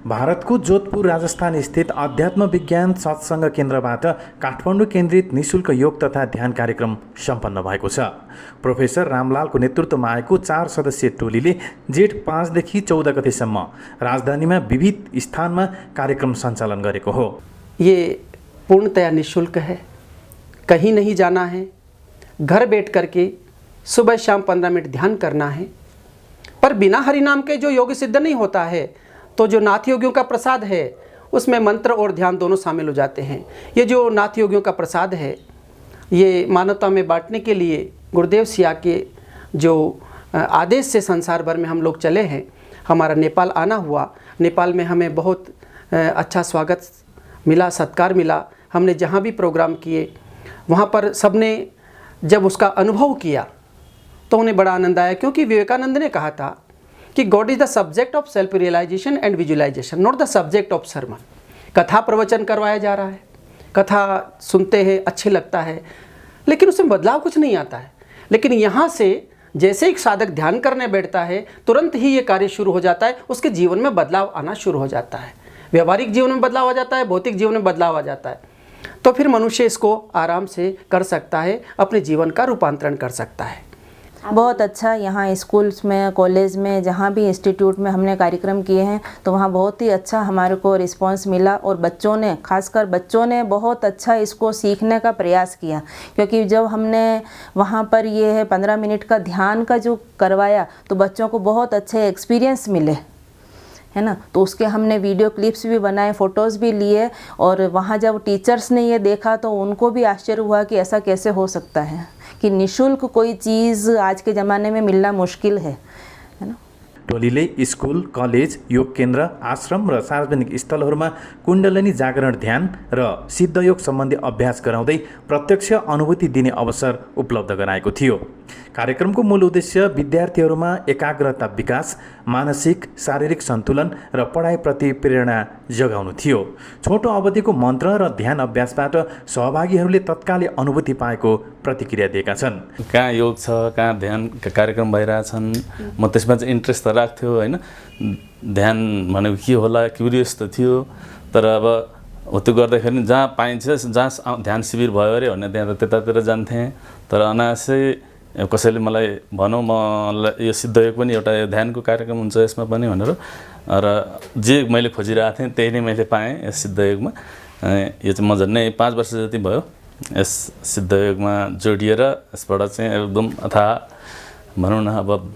भारतको जोधपुर राजस्थान स्थित अध्यात्म विज्ञान सत्सङ्ग केन्द्रबाट काठमाडौँ केन्द्रित निःशुल्क योग तथा ध्यान कार्यक्रम सम्पन्न भएको छ। प्रोफेसर रामलालको नेतृत्वमा आएको 4 सदस्यीय टोलीले जेठ 5 देखि 14 गतेसम्म राजधानीमा विविध स्थानमा कार्यक्रम सञ्चालन गरेको हो। ये पूर्णतया निःशुल्क है, कहीं नहीं जाना है, घर बैठ करके सुबह शाम 15 मिनट ध्यान करना है। पर बिना हरिनाम के जो योग सिद्ध नहीं होता है, तो जो नाथ योगियों का प्रसाद है उसमें मंत्र और ध्यान दोनों शामिल हो जाते हैं। ये जो नाथ योगियों का प्रसाद है ये मानवता में बांटने के लिए गुरुदेव सिया के जो आदेश से संसार भर में हम लोग चले हैं। हमारा नेपाल आना हुआ, नेपाल में हमें बहुत अच्छा स्वागत मिला, सत्कार मिला। हमने जहाँ भी प्रोग्राम किए वहाँ पर सबने जब उसका अनुभव किया तो उन्हें बड़ा आनंद आया, क्योंकि विवेकानंद ने कहा था कि God is the subject of self realisation and visualisation, not the subject of sermon. कथा प्रवचन करवाया जा रहा है, कथा सुनते हैं, अच्छे लगता है, लेकिन उसमें बदलाव कुछ नहीं आता है। लेकिन यहाँ से जैसे एक साधक ध्यान करने बैठता है तुरंत ही ये कार्य शुरू हो जाता है, उसके जीवन में बदलाव आना शुरू हो जाता है। व्यवहारिक जीवन में बदलाव आ जाता है, भौतिक जीवन में बदलाव आ जाता है। तो फिर मनुष्य इसको आराम से कर सकता है, अपने जीवन का रूपांतरण कर सकता है। बहुत अच्छा, यहाँ स्कूल्स में, कॉलेज में, जहाँ भी इंस्टीट्यूट में हमने कार्यक्रम किए हैं तो वहाँ बहुत ही अच्छा हमारे को रिस्पांस मिला। और बच्चों ने, खासकर बच्चों ने बहुत अच्छा इसको सीखने का प्रयास किया, क्योंकि जब हमने वहाँ पर ये है 15 मिनट का ध्यान का जो करवाया तो बच्चों को बहुत अच्छे एक्सपीरियंस मिले, है ना। तो उसके हमने वीडियो क्लिप्स भी बनाए, फ़ोटोज़ भी लिए। और वहाँ जब टीचर्स ने ये देखा तो उनको भी आश्चर्य हुआ कि ऐसा कैसे हो सकता है कि निःशुल्क कोई चीज़ आज के ज़माने में मिलना मुश्किल है ना। टोलीले स्कुल, कलेज, योग केन्द्र, आश्रम र सार्वजनिक स्थलहरूमा कुण्डलिनी जागरण ध्यान र सिद्धयोग सम्बन्धी अभ्यास गराउँदै प्रत्यक्ष अनुभूति दिने अवसर उपलब्ध गराएको थियो। कार्यक्रमको मूल उद्देश्य विद्यार्थीहरूमा एकाग्रता विकास, मानसिक शारीरिक सन्तुलन र पढाइप्रति प्रेरणा जगाउनु थियो। छोटो अवधिको मन्त्र र ध्यान अभ्यासबाट सहभागीहरूले तत्कालै अनुभूति पाएको प्रतिक्रिया दिएका छन्। कहाँ योग छ, कहाँ ध्यान कार्यक्रम भइरहेछन्, म त्यसमा चाहिँ इन्ट्रेस्ट त राख्थ्यो होइन। ध्यान भनेको के होला क्युरियस त थियो, तर अब हो त्यो गर्दाखेरि जहाँ पाइन्छ, जहाँ ध्यान शिविर भयो अरे भन्ने त्यहाँ त त्यतातिर जान्थेँ। तर अनायासै कसैले मलाई भनौँ मलाई यो सिद्धयोग पनि एउटा ध्यानको कार्यक्रम हुन्छ यसमा पनि भनेर, र जे मैले खोजिरहेको थिएँ त्यही नै मैले पाएँ यस सिद्धयोगमा। यो चाहिँ म झन्डै 5 वर्ष जति भयो यस सिद्धयोगमा जोडिएर यसबाट चाहिँ एकदम अथाह भनौँ न, अब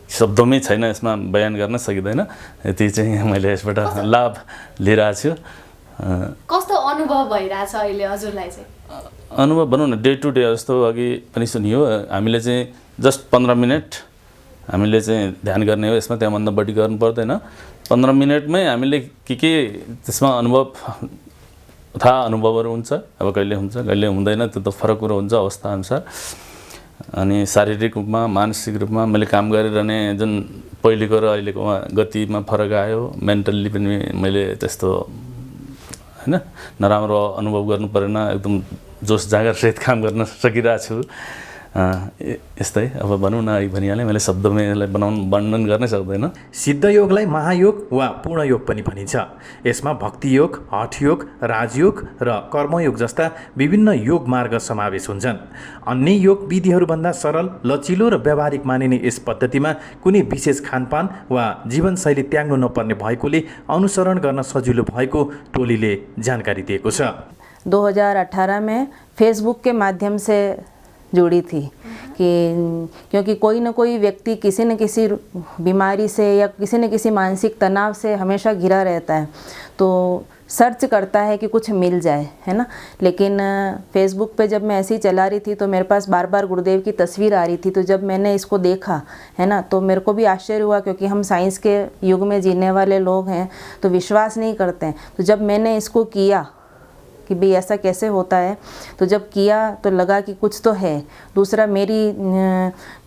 शब्दमै छैन, यसमा बयान गर्न सकिँदैन। यति चाहिँ मैले यसबाट लाभ लिइरहेको छु। कस्तो अनुभव भइरहेछ अहिले हजुरलाई चाहिँ? अनुभव भनौँ न, डे टु डे जस्तो अघि पनि सुनियो, हामीले चाहिँ जस्ट 15 मिनट हामीले चाहिँ ध्यान गर्ने हो, यसमा त्यहाँभन्दा बढी गर्नु पर्दैन। 15 मिनटमै हामीले के त्यसमा अनुभव, थाहा अनुभवहरू हुन्छ। अब कहिले हुन्छ कहिले हुँदैन, त्यो त फरक कुरो हुन्छ अवस्थाअनुसार। अनि शारीरिक रूपमा, मानसिक रूपमा मैले काम गरिरहने जुन पहिलेको र अहिलेकोमा गतिमा फरक आयो। मेन्टल्ली पनि मैले त्यस्तो होइन नराम्रो अनुभव गर्नु परेन, एकदम जोस जागरसहित काम गर्न सकिरहेको छु। यस्तै अब भनौँ न, भनिहालेँ मैले शब्दमै यसलाई वर्णन गर्नै सक्दैन। सिद्धयोगलाई महायोग वा पूर्णयोग पनि भनिन्छ। यसमा भक्ति योग, हठयोग, राजयोग र कर्मयोग जस्ता विभिन्न योग मार्ग समावेश हुन्छन्। अन्य योग विधिहरूभन्दा सरल, लचिलो र व्यावहारिक मानिने यस पद्धतिमा कुनै विशेष खानपान वा जीवनशैली त्याग्नु नपर्ने भएकोले अनुसरण गर्न सजिलो भएको टोलीले जानकारी दिएको छ। 2018 में फेसबुक के माध्यम से जुड़ी थी क्योंकि कोई न कोई व्यक्ति किसी न किसी बीमारी से या किसी न किसी मानसिक तनाव से हमेशा घिरा रहता है, तो सर्च करता है कि कुछ मिल जाए, है ना। लेकिन फेसबुक पे जब मैं ऐसे ही चला रही थी तो मेरे पास बार बार गुरुदेव की तस्वीर आ रही थी। तो जब मैंने इसको देखा, है ना, तो मेरे को भी आश्चर्य हुआ, क्योंकि हम साइंस के युग में जीने वाले लोग हैं तो विश्वास नहीं करते हैं। तो जब मैंने इसको किया कि भाई ऐसा कैसे होता है, तो जब किया तो लगा कि कुछ तो है। दूसरा, मेरी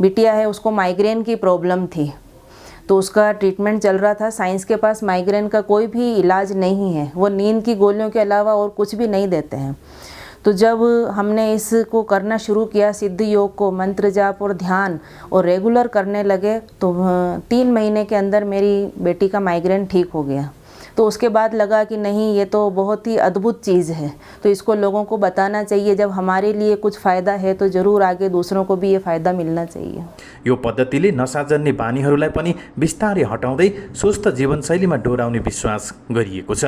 बिटिया है, उसको माइग्रेन की प्रॉब्लम थी, तो उसका ट्रीटमेंट चल रहा था। साइंस के पास माइग्रेन का कोई भी इलाज नहीं है, वो नींद की गोलियों के अलावा और कुछ भी नहीं देते हैं। तो जब हमने इसको करना शुरू किया, सिद्ध योग को, मंत्र जाप और ध्यान, और रेगुलर करने लगे, तो 3 महीने के अंदर मेरी बेटी का माइग्रेन ठीक हो गया। तो उसके बाद लगा कि नहीं, ये तो बहुत ही अद्भुत चीज़ है, तो इसको लोगों को बताना चाहिए। जब हमारे लिए कुछ फ़ायदा है तो ज़रूर आगे दूसरों को भी ये फ़ायदा मिलना चाहिए। यो पद्धतिले नसाजन्य बानीहरूलाई पनि बिस्तारै हटाउँदै स्वस्थ जीवनशैलीमा डोराउने विश्वास गरिएको छ।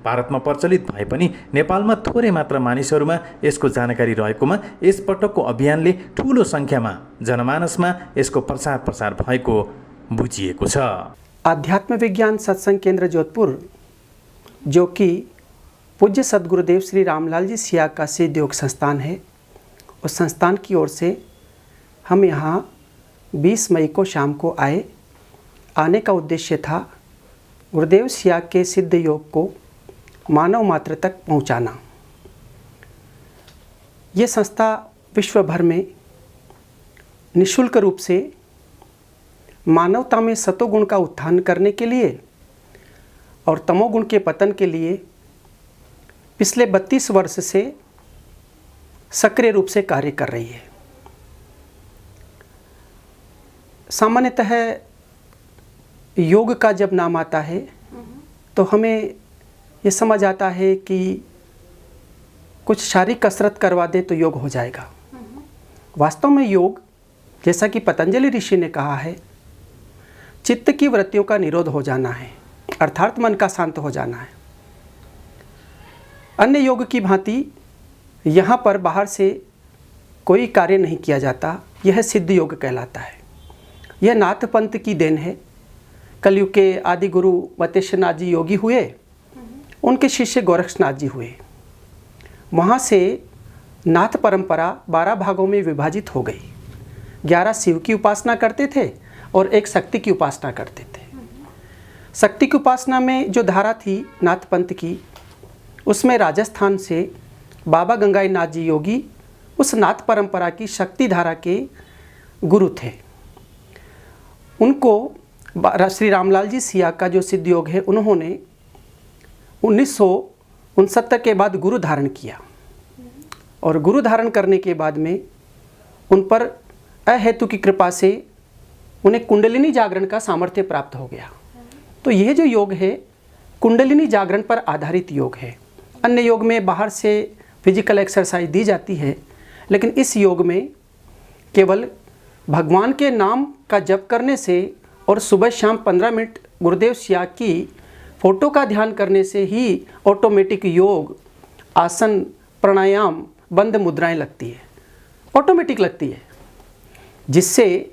भारतमा प्रचलित भए पनि नेपालमा थोरै मात्र मानिसहरूमा यसको जानकारी रहेकोमा यसपटकको अभियानले ठूलो सङ्ख्यामा जनमानसमा यसको प्रसार भएको बुझिएको छ। आध्यात्म विज्ञान सत्संग केंद्र जोधपुर, जो कि पूज्य सद्गुरुदेव श्री रामलाल जी सिया का सिद्ध योग संस्थान है, उस संस्थान की ओर से हम यहाँ 20 मई को शाम को आने का उद्देश्य था गुरुदेव सिया के सिद्ध योग को मानव मात्र तक पहुँचाना। ये संस्था विश्व भर में निःशुल्क रूप से मानवता में सतोगुण का उत्थान करने के लिए और तमोगुण के पतन के लिए पिछले 32 वर्ष से सक्रिय रूप से कार्य कर रही है। सामान्यतः योग का जब नाम आता है तो हमें ये समझ आता है कि कुछ शारीरिक कसरत करवा दे तो योग हो जाएगा। वास्तव में योग, जैसा कि पतंजलि ऋषि ने कहा है, चित्त की वृत्तियों का निरोध हो जाना है, अर्थात मन का शांत हो जाना है। अन्य योग की भांति यहाँ पर बाहर से कोई कार्य नहीं किया जाता। यह सिद्ध योग कहलाता है। यह नाथ पंथ की देन है। कलयुग के आदि गुरु मतेश्वरनाथ जी योगी हुए, उनके शिष्य गोरक्षनाथ जी हुए। वहाँ से नाथ परंपरा 12 भागों में विभाजित हो गई। 11 शिव की उपासना करते थे और एक शक्ति की उपासना करते थे। शक्ति की उपासना में जो धारा थी नाथ पंथ की, उसमें राजस्थान से बाबा गंगाई नाथ जी योगी उस नाथ परंपरा की शक्ति धारा के गुरु थे। उनको श्री रामलाल जी सिया का जो सिद्ध योग है, उन्होंने 1969 के बाद गुरु धारण किया और गुरु धारण करने के बाद में उन पर अहेतु की कृपा से उन्हें कुंडलिनी जागरण का सामर्थ्य प्राप्त हो गया। तो यह जो योग है कुंडलिनी जागरण पर आधारित योग है। अन्य योग में बाहर से फिजिकल एक्सरसाइज दी जाती है, लेकिन इस योग में केवल भगवान के नाम का जप करने से और सुबह शाम 15 मिनट गुरुदेव सिया की फ़ोटो का ध्यान करने से ही ऑटोमेटिक योग, आसन, प्राणायाम, बंद मुद्राएं लगती है, ऑटोमेटिक लगती है, जिससे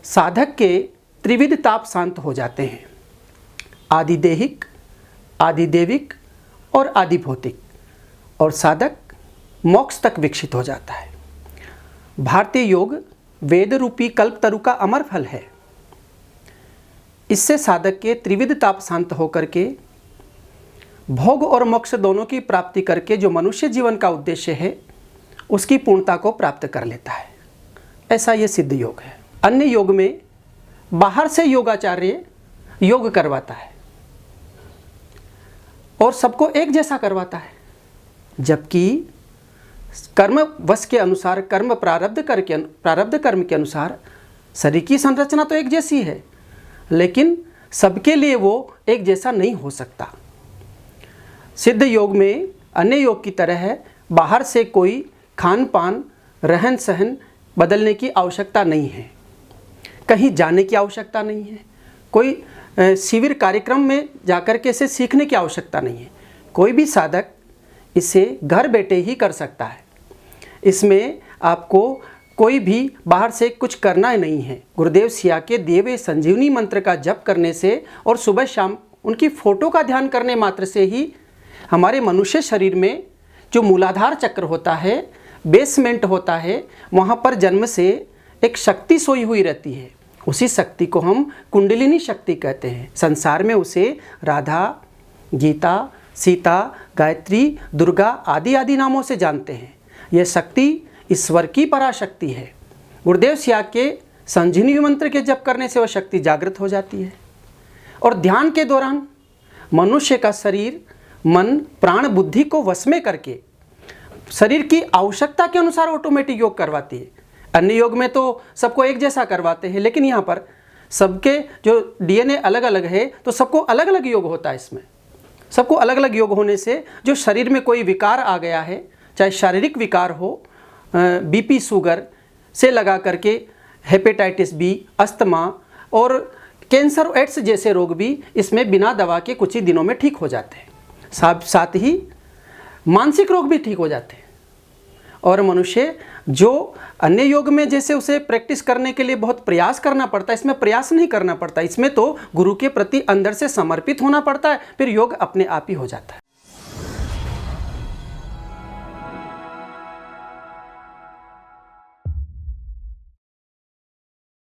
साधक के त्रिविध ताप शांत हो जाते हैं। आदि देहिक, आदि देविक और आदि भौतिक, और साधक मोक्ष तक विकसित हो जाता है। भारतीय योग वेद रूपी कल्पतरु का अमर फल है। इससे साधक के त्रिविध ताप शांत होकर के भोग और मोक्ष दोनों की प्राप्ति करके जो मनुष्य जीवन का उद्देश्य है उसकी पूर्णता को प्राप्त कर लेता है। ऐसा ये सिद्ध योग है। अन्य योग में बाहर से योगाचार्य योग करवाता है और सबको एक जैसा करवाता है, जबकि कर्म वश के अनुसार, कर्म प्रारब्ध कर्म के अनुसार शरीर की संरचना तो एक जैसी है, लेकिन सबके लिए वो एक जैसा नहीं हो सकता। सिद्ध योग में अन्य योग की तरह बाहर से कोई खान पान, रहन सहन बदलने की आवश्यकता नहीं है, कहीं जाने की आवश्यकता नहीं है, कोई शिविर कार्यक्रम में जाकर के इसे सीखने की आवश्यकता नहीं है। कोई भी साधक इसे घर बैठे ही कर सकता है। इसमें आपको कोई भी बाहर से कुछ करना ही नहीं है। गुरुदेव सिया के दिए हुए संजीवनी मंत्र का जप करने से और सुबह शाम उनकी फ़ोटो का ध्यान करने मात्र से ही हमारे मनुष्य शरीर में जो मूलाधार चक्र होता है, बेसमेंट होता है, वहाँ पर जन्म से एक शक्ति सोई हुई रहती है। उसी शक्ति को हम कुंडलिनी शक्ति कहते हैं। संसार में उसे राधा, गीता, सीता, गायत्री, दुर्गा आदि आदि नामों से जानते हैं। यह शक्ति ईश्वर की पराशक्ति है। गुरुदेव सिया के संजीवनी मंत्र के जप करने से वह शक्ति जागृत हो जाती है और ध्यान के दौरान मनुष्य का शरीर, मन, प्राण, बुद्धि को वश में करके शरीर की आवश्यकता के अनुसार ऑटोमेटिक योग करवाती है। अन्य योग में तो सबको एक जैसा करवाते हैं, लेकिन यहाँ पर सबके जो DNA अलग अलग है तो सबको अलग अलग योग होता है इसमें। सबको अलग अलग योग होने से जो शरीर में कोई विकार आ गया है, चाहे शारीरिक विकार हो, बीपी शुगर से लगा करके हेपेटाइटिस बी, अस्थमा और कैंसर और एड्स जैसे रोग भी इसमें बिना दवा के कुछ ही दिनों में ठीक हो जाते हैं। साथ ही मानसिक रोग भी ठीक हो जाते हैं। और मनुष्य जो अन्य योग में जैसे उसे प्रैक्टिस करने के लिए बहुत प्रयास करना पड़ता है, इसमें प्रयास नहीं करना पड़ता। इसमें तो गुरु के प्रति अंदर से समर्पित होना पड़ता है, फिर योग अपने आप ही हो जाता है।